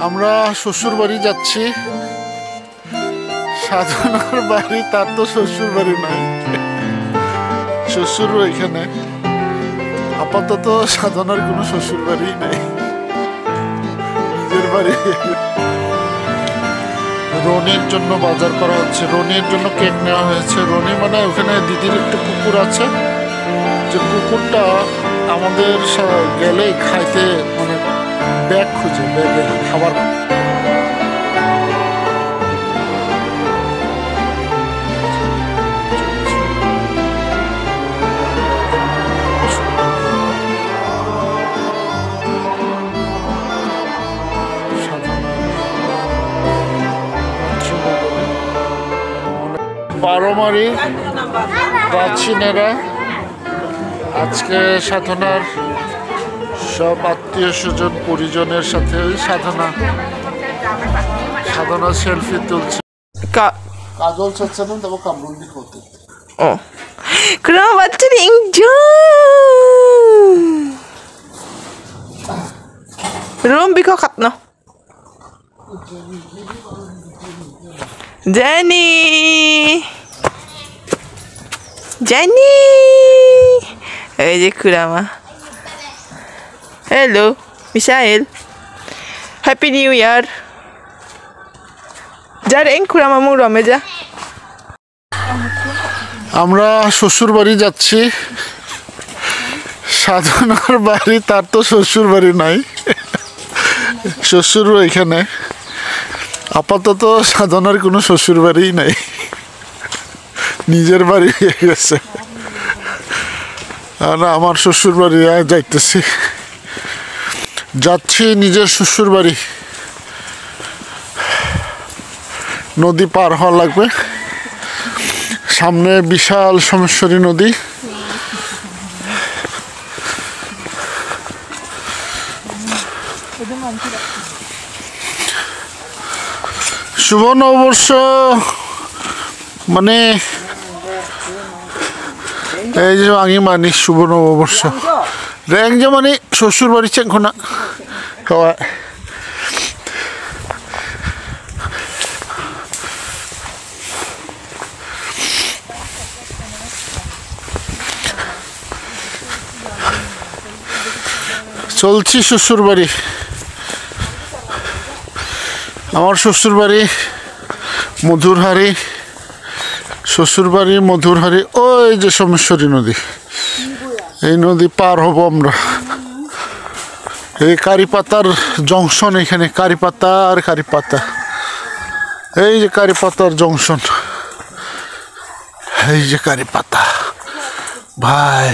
আমরা শ্বশুর বাড়ি যাচ্ছি। সাধনার বাড়ি, তার তো শ্বশুর বাড়ি নয়, শ্বশুর এখানে। আপাতত সাধনার কোনো শ্বশুর বাড়ি নেই, নিজের বাড়ি। রনির জন্য বাজার করা হচ্ছে, রনির জন্য কেক নেওয়া হয়েছে। রনি মানে ওখানে দিদির একটা কুকুর আছে, যে কুকুরটা আমাদের গেলেই খাইতে মানে ব্যাগ খুঁজে, ব্যাগে খাবার। বারোমারি প্রাচীনেরা আজকে সাধনার সব আত্মীয় স্বজন পরিজনের সাথে সাধনা সেলফি তুলছে। কাজল চাচ্ছে না, তবে কামরুল দিক হতে 그럼 완전히 인정. 롬비커 같노. 제니. 이제 그라마. Hello, Misael. Happy New Year. 자랭 그라마 무라메자. আমরা শ্বশুর বাড়ি যাচ্ছি। সাধনার বাড়ি, তার তো শ্বশুর বাড়ি নাই, শ্বশুর এখানে। আপাতত সাধনার কোনো শ্বশুর বাড়ি নেই, নিজের বাড়ি হয়ে গেছে। আমার শ্বশুর বাড়ি যাচ্ছি নিজের শ্বশুর বাড়ি। নদী পার হওয়া লাগবে, সামনে বিশাল সোমেশ্বরী নদী। শুভ নববর্ষ মানে এই যে আমি মানি শুভ নববর্ষ। র্যাং যে মানে শ্বশুর বাড়ি চেঙ্খনা খাওয়া। চলছি শ্বশুর বাড়ি। আমার শ্বশুর বাড়ি মধুরহারি, শ্বশুর বাড়ি মধুরহারি। ওই যে সোমেশ্বরী নদী, এই নদী পার হব আমরা। এই কারিপাতার জংশন, এখানে কারিপাতা আর কারিপাতা। এই যে কারিপাতার জংশন, এই যে কারিপাতা ভাই,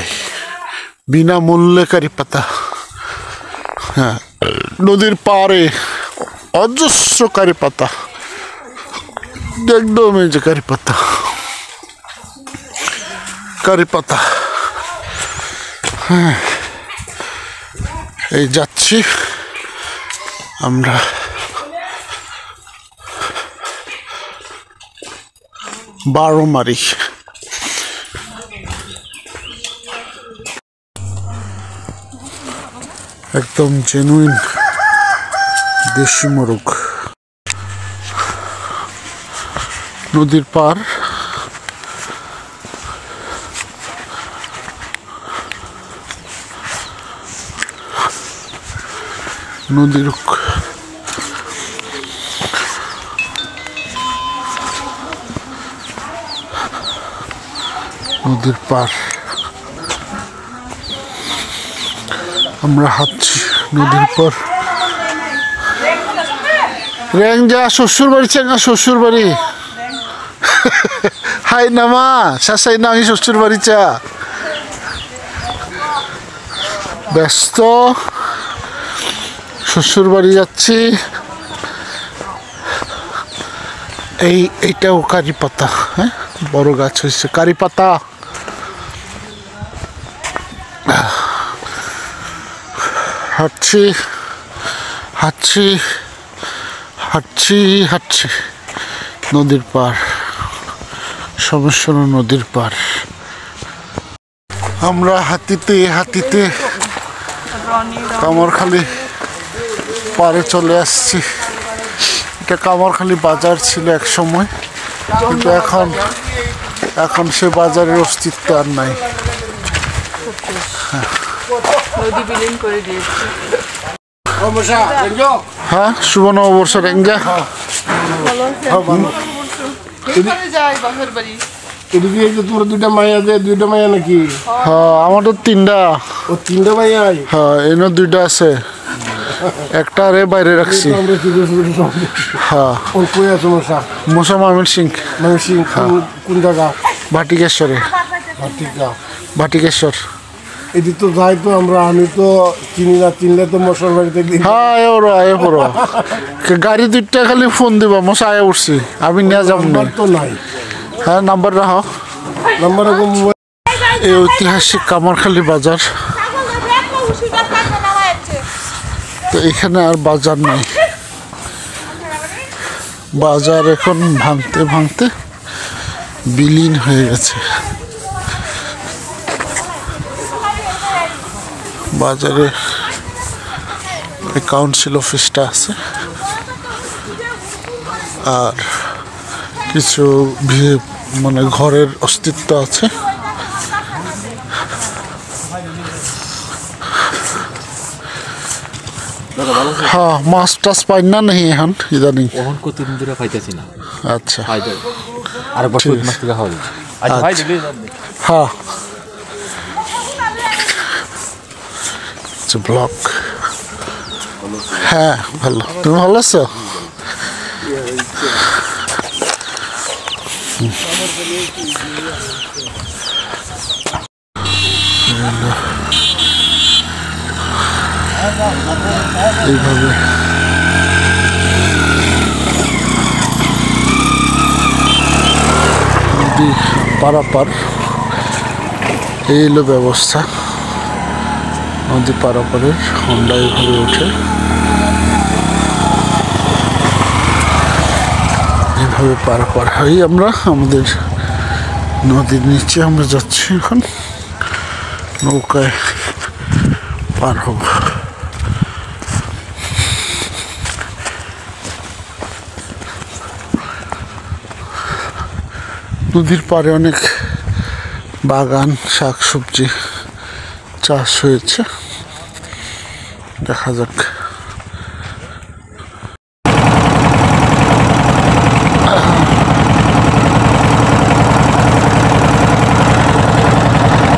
বিনামূল্যে কারিপাতা। হ্যাঁ, নদীর পাড়ে অজস্র কারিপাতা, একদম এই যে কারিপাতা। হ্যাঁ, এই যাচ্ছি আমরা। বারোমারি একদম জেনুইন দেশি মোরগ। নদীর পার, নদীর পার আমরা হাঁটছি নদীর পর। র্যাং যা শ্বশুর বাড়ি চেঙ্গা, শ্বশুর বাড়ি হাই নামা শাসাই না, আমি শ্বশুর বাড়ি চা ব্যস্ত। শ্বশুর বাড়ি যাচ্ছি। এইটাও কারি পাতা, হ্যাঁ বড় গাছ হয়েছে কারি পাতা। হাঁটছি হাঁটছি হাঁটছি হাঁটছি নদীর পার, সোমেশ্বরী নদীর পার। আমরা হাতিতে কামারখালী পারে চলে আসছি। এটা কামারখালী বাজার ছিল এক সময়, কিন্তু এখন সে বাজারের অস্তিত্ব আর নাই। নদী বিলীন করে দিয়েছে। হ্যাঁ, শুভ নববর্ষ রেঞ্জা। তোমরা দুইটা মাইয়া দে, দুইটা মাইয়া নাকি? হ্যাঁ, আমাদের তিনটা। ও তিনটা মাইয়া? হ্যাঁ, এনে দুইটা আছে, একটা রে বাইরে রাখছি। হ্যাঁ, কই আছো মশা? মশা মামির সিং, কোন জায়গা? ভাটিকেশ্বরে। ভাটিকেশ্বর। এটি তো যাই তো আমরা, আমি তো চিনি না, চিনলে তো মশার বাড়িতে গিয়ে। হ্যাঁ, আয় পড়ো গাড়ি দুইটা খালি ফোন দিবা, মশা আয় উঠছি, আমি নিয়ে যাব না। তো নাই। হ্যাঁ, নাম্বার রাখো। নাম্বার এই ঐতিহাসিক কামারখালী বাজার। তো এখানে আর বাজার নাই, বাজার এখন ভাঙতে ভাঙতে বিলীন হয়ে গেছে। বাজারে কাউন্সিল অফিসটা আছে, আর কিছু মানে ঘরের অস্তিত্ব আছে। হ্যাঁ, মাছ টাছ পাই না নাহি এখন ইদানিং। ওহন কতদিন ধরে খাইতেছি না। আচ্ছা, আর বছর মাস থেকে খাওয়া যায়। আচ্ছা ভাই দিলে হ্যাঁ, ব্লক। হ্যাঁ, ভালো। তুমি ভালো আছো? এইভাবে নদী পারাপার, এই হলো ব্যবস্থা। নদী পারাপারের হন্ডা এইভাবে ওঠে, এইভাবে পারাপার হই আমরা আমাদের নদীর নিচে। আমরা যাচ্ছি এখন, নৌকায় পার হব। নদীর পাড়ে অনেক বাগান, শাকসবজি চাষ হয়েছে। দেখা যাক।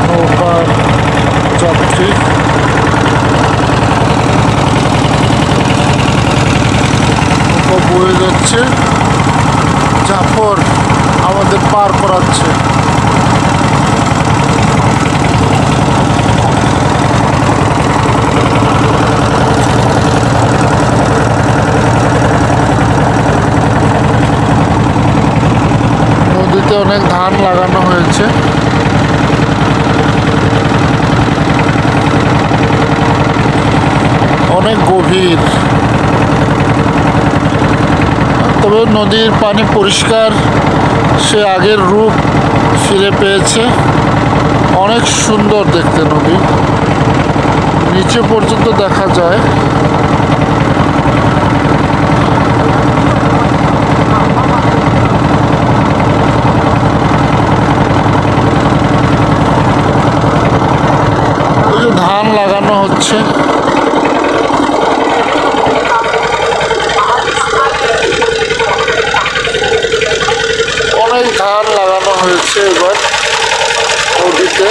নৌকার যাত্রী বয়ে যাচ্ছে, জাফর আমাদের পার করাচ্ছে। নদীতে অনেক ধান লাগানো হয়েছে। অনেক গভীর, তবে নদীর পানি পরিষ্কার, সে আগের রূপ ফিরে পেয়েছে। অনেক সুন্দর দেখতে নদী, নিচে পর্যন্ত দেখা যায়। ওই যে ধান লাগানো হচ্ছে, অনেক ধান লাগানো হয়েছে এবার নদীতে।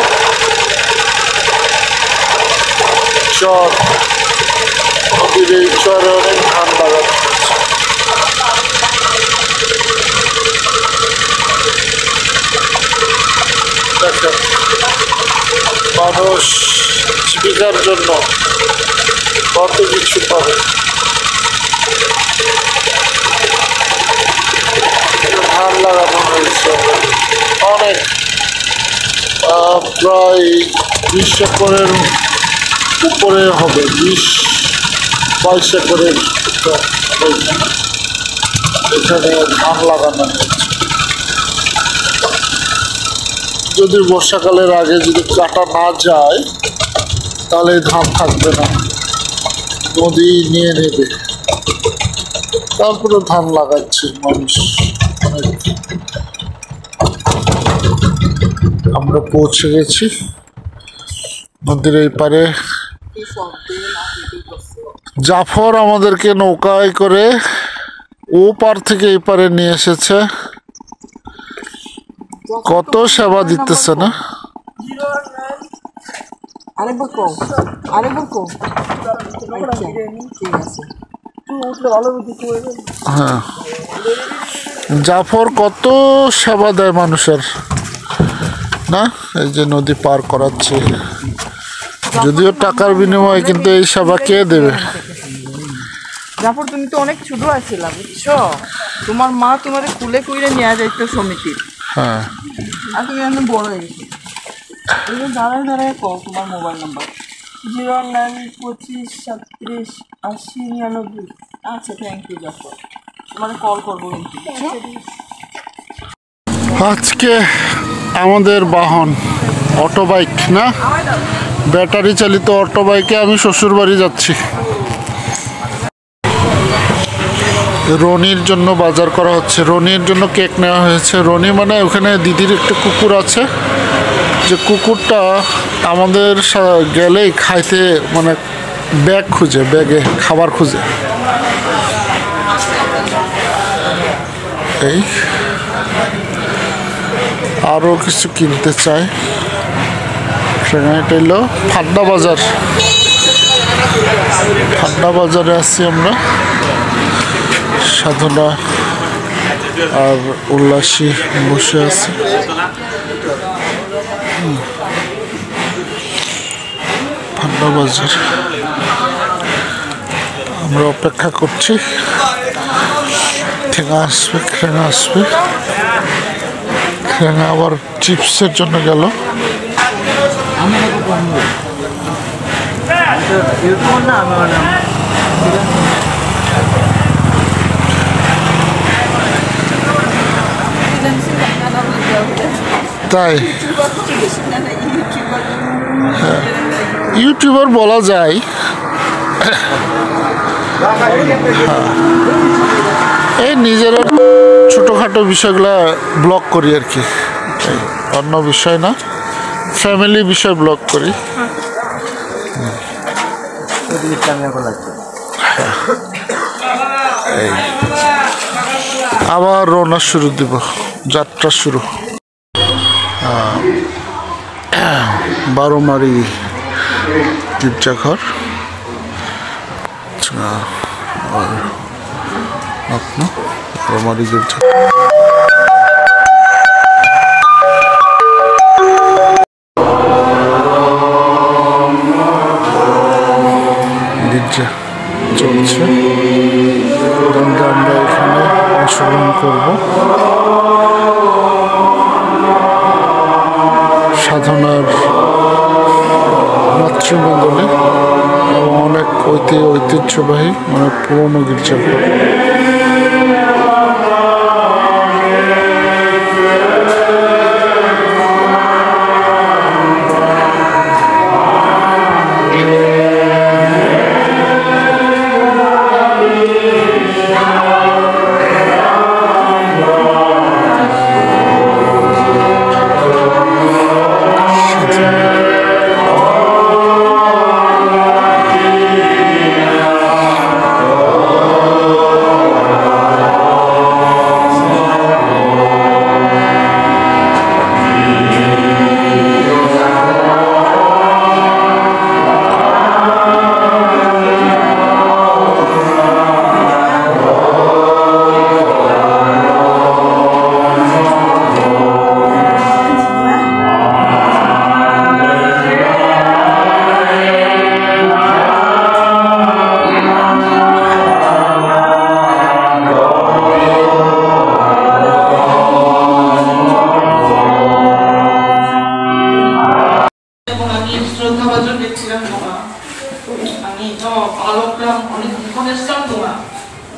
চর, নদীর এই চরে অনেক ধান লাগানো হয়েছে। দেখেন, মানুষ জীবিকার জন্য কত কিছু করে। ধান লাগানো হয়েছে অনেক, প্রায় 20 একরের উপরে হবে, 20-22 একরের এখানে ধান লাগানো হয়েছে। যদি বর্ষাকালের আগে যদি কাটা না যায়, তাহলে ধান থাকবে না। নদী নিয়ে নেবে, তারপরে ধান লাগাচ্ছে মানুষ অনেক। আমরা পৌঁছে গেছি নদীর এই পারে। জাফর আমাদেরকে নৌকায় করে ও পার থেকে এই পারে নিয়ে এসেছে। কত সেবা দিতেছে না। হ্যাঁ, জাফর কত সেবা দেয় মানুষের না। এই যে নদী পার করাচ্ছে, যদিও টাকার বিনিময়ে, কিন্তু এই সেবা কে দেবে? জাফর তুমি তো অনেক ছোট আছিলা বুঝছো, তোমার মা তোমার কুলে কুইলে নিয়ে যাইতো সমিতির। হ্যাঁ, আর তুমি এখন বড় হয়ে গেছো। দাঁড়ায় দাঁড়ায় কও তোমার মোবাইল নাম্বার 0925378099। আচ্ছা, থ্যাংক ইউ জাফর, তোমার কল করবো কিন্তু। আজকে আমাদের বাহন অটো বাইক না, ব্যাটারি চালিত অটো বাইকে আমি শ্বশুর বাড়ি যাচ্ছি। রনির জন্য বাজার করা হচ্ছে, রনির জন্য কেক নেওয়া হয়েছে। রনি মানে ওখানে দিদির একটা কুকুর আছে, যে কুকুরটা আমাদের গেলেই খাইতে মানে ব্যাগ খুঁজে, ব্যাগে খাবার খুঁজে। এই আরও কিছু কিনতে চাই। এটা হলো ফাড্ডা বাজার। ফাড্ডা বাজারে আছি আমরা। সাধনা আর উল্লাসী বসে আছে। ফাড্ডা বাজার আমরা অপেক্ষা করছি, ঠেঙা আসবে, ঠেঙা আসবে। ঠেঙা আবার চিপসের জন্য গেল। তাই ইউটিউবার বলা যায়। এই নিজের ছোটোখাটো বিষয়গুলো ব্লগ করি আর কি, অন্য বিষয় না, ফ্যামিলি বিষয় ব্লগ করি। আবার রওনা শুরু দিব, যাত্রা শুরু। বারোমারি গির্জাঘর। আপনার বারোমারি গির্জা। গির্জা চলছে, আমরা এখানে অংশগ্রহণ করব। সাধনার মাতৃমণ্ডলে এবং অনেক ঐতিহ্যবাহী, অনেক পুরনো গির্জাঘর।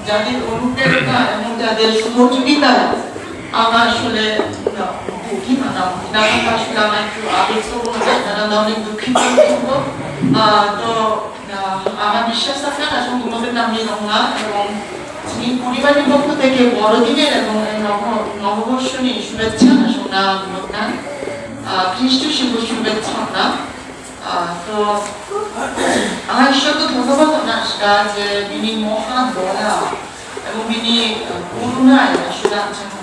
যাদের অনুপ্রেরণা এবং যাদের সহযোগিতায় আমার আসলে আসলে আমার একটু আবেগপ্রবণ, অনেক দুঃখিত। তো আমার বিশ্বাস থাকে না আসলে তোমাদের নামিয়ে দেবো না এবং এই পরিবারের পক্ষ থেকে বড়দিনের এবং নববর্ষ নিয়ে শুভেচ্ছা না শোনা না খ্রিস্ট শিব শুভেচ্ছা না তো আমার ঈশ্বরকে ধন্যবাদ নাশকা যে বিনি মহা দয়া এবং বিনি করুণায় আসলে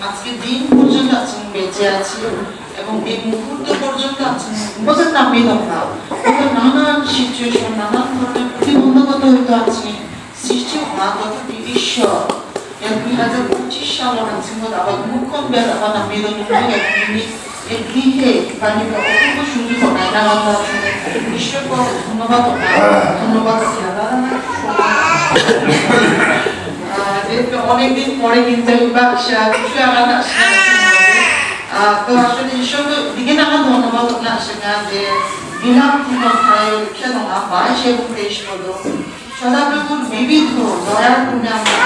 আজকে দিন পর্যন্ত আছেন বেঁচে আছে এবং এই মুহূর্ত পর্যন্ত আছেন ওদের নামিয়ে দেবো না ওদের নানান সিচুয়েশন নানান ধরনের প্রতিবন্ধকতা হয়তো আছে সৃষ্টি হওয়া তথাপি ঈশ্বর 2025 সাল আছেন আবার মুখ্যম বের আবার নামিয়ে দেবো এবং তিনি এই গৃহে বাণিজ্য অপূর্ব সুযোগ হয় না আমরা ঈশ্বরকে ধন্যবাদ ধন্যবাদ অনেকদিন পরে কিন্তু কিছু আলাদা তো আসলে ঈশ্বরকে দিকে নানা ধন্যবাদ আসে না যে দিলাম খেলো না 22 এবং 23 পদ সদাপ্রভুর বিবিধ দয়ার পুণ্যে আমরা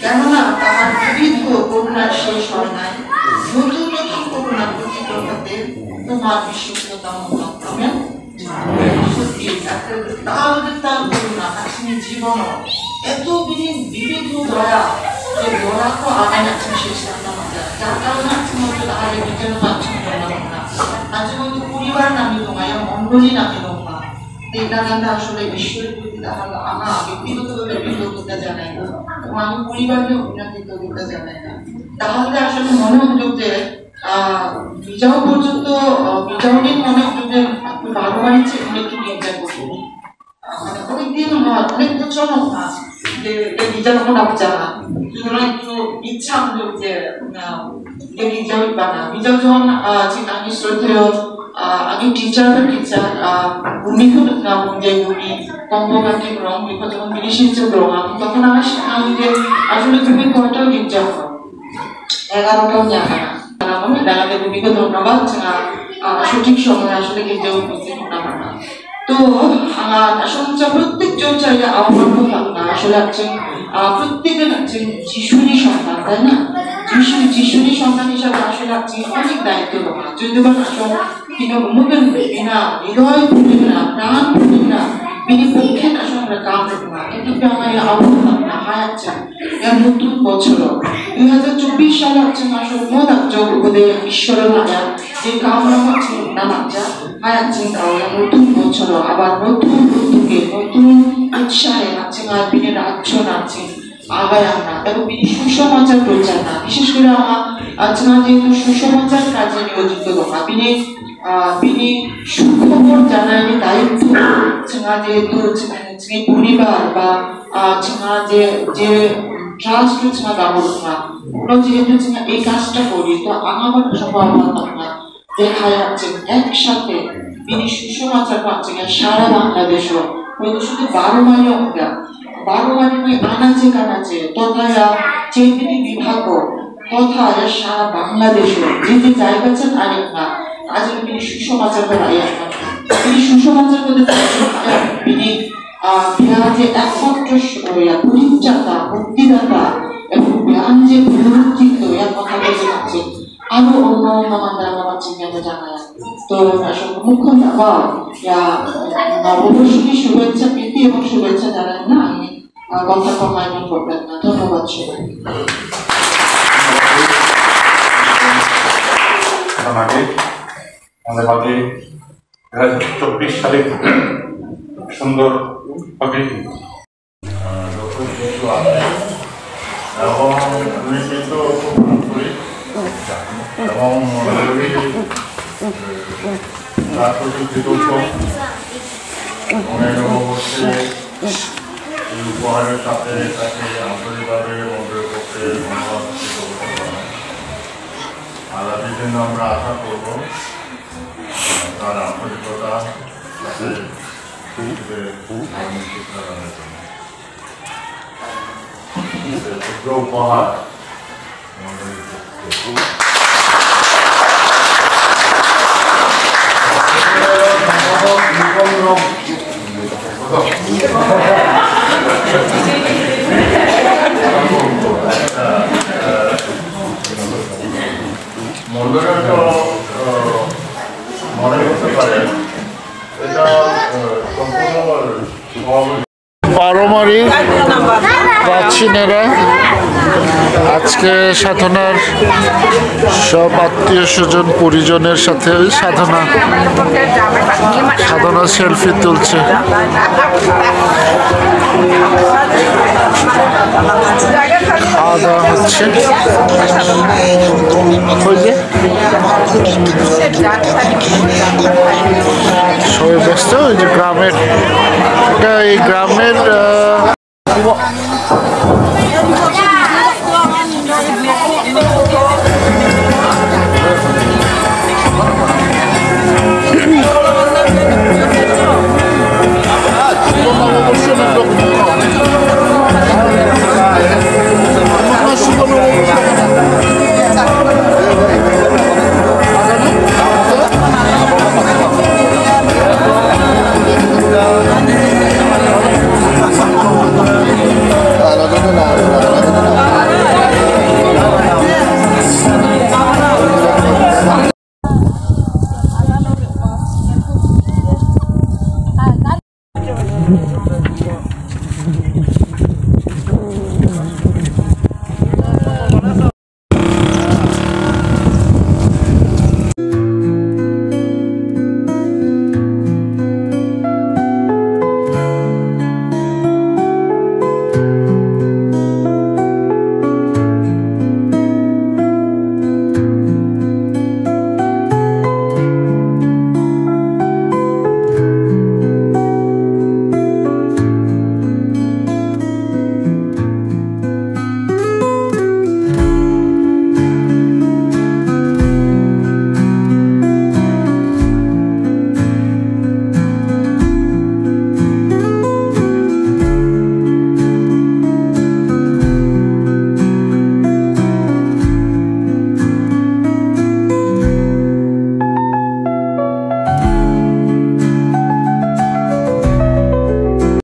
কেননা তাহার বিবিধ করুণার শেষ হয় নাই নতুন নতুন করুণা প্রতিকতাতে তোমার বিশ্বস্ততা মনে সত্যি তাহলে তার করুণা আসলে জীবন এত বিবিধ দয়া যে দয়া তো আগে আছেন শেষ যার কারণে আছেন তাহলে নিজের পাচ্ছেন না আজ কিন্তু পরিবার নামে তোমায় মন্ডলী নামে তোমা এটা কিন্তু আসলে ঈশ্বরের প্রতি তাহলে আমার ব্যক্তিগতভাবে কৃতজ্ঞতা জানাই না এবং আমি পরিবারকে কৃতজ্ঞতা জানাই না তাহলে আসলে মনে হলো যে বিজাও পর্যন্ত বিজাউনির মনে হলো যে একটু ভালো বাড়িছে একটু নিয়ে যাবো মানে অনেকদিন অনেক বছর যে বিজা যখন জানা সুতরাং একটু ইচ্ছা হলো যে বিজা বানা বিজা যখন আমি শ্রদ্ধেয় আমি টিচার ভূমিকা যে ভূমি কম্পকান্তি রং লিখা যখন বিদেশিতে রং তখন আমার আমি যে আসলে তুমি কয়টাও গির্জা হো 11টাও জানা না আমি দাঁড়াতে ভূমিকা ধন্যবাদ সঠিক সময় আসলে গির্জা উপস্থিত হতে পারে না তো আসলে প্রত্যেকজন চাইলে আহ্বান করতাম না আসলে আছেন প্রত্যেকের আছেন যিশুরই সন্তান তাই না যিশুরই সন্তান হিসাবে আসলে আছে অনেক দায়িত্ব নেওয়া যদিও আসলে তিনি অনুমোদন না হৃদয় ভুলেন না প্রাণ ভুলেন না বিনি পক্ষে আসলে আমরা কাম দেবো না কিন্তু আমার আহ্বান না হায়াচ্ছেন নতুন বছর 2024 সালে আছেন আসলে মত ওদের ঈশ্বরের মায়া যে কামনা হচ্ছে না মাত্রা হায়াচ্ছেন তাহলে নতুন বছর আবার নতুন উদ্যোগে নতুন উৎসাহে আছেন আর বিনি রাজ্য নাচছেন আগায় আমরা এবং বিনি সুসমাচার প্রচার না বিশেষ করে আমার আজকে যেহেতু সুসমাচার কাজে নিয়োজিত না বিনি সুখবর জানার দায়িত্ব যেহেতু পরিবার বা যে যে ট্রাস্ট ব্যবস্থা ওরা যেহেতু এই কাজটা করি তো আমার সম্ভাবনা না দেখা যাচ্ছে একসাথে বিনি সুসমাচার পাচ্ছেন সারা বাংলাদেশও হয়তো শুধু 12 মাইল 12 মাইল আনাচে কানাচে তথা চেতনি বিভাগ তথা সারা বাংলাদেশও যে যে জায়গা আছেন আরেক না আজ বিনি সুসমাচার করে তিনি সুসমাচার করতে বিনি যে একমাত্র পরিচাতা মুক্তিদাতা এবং জ্ঞান যে পুনরুজ্জীবিত এর কথা বলতে পারছে আরো অন্য অন্য মান্দারা চিন্তা জানায় তো মুখ্য অবশ্যই শুভেচ্ছা প্রীতি এবং শুভেচ্ছা জানাই না আমি কথা কমায় করবেন না ধন্যবাদ সবাই আমাদের মাঝে 2024 সালে সুন্দর ভাবে নতুন কিছু আছে এবং আমি কিন্তু খুব করি এবং মনে করি তার প্রতি কৃতজ্ঞ মনের অবশ্যে এই উপহারের সাথে তাকে আন্তরিকভাবে মন্দিরের পক্ষে ধন্যবাদ আর বিভিন্ন আমরা আশা করব তার আন্তরিকতা সাথে উপহার মন্দিরের তো মনে করতে পারে এটা সম্পূর্ণ প্রাচীনেরা আজকে সাধনার সব আত্মীয় স্বজন পরিজনের সাথে ওই সাধনা সেলফি তুলছে। খাওয়া দাওয়া হচ্ছে ওই যে সবাই ব্যস্ত। ওই যে গ্রামের এই গ্রামের আলাদা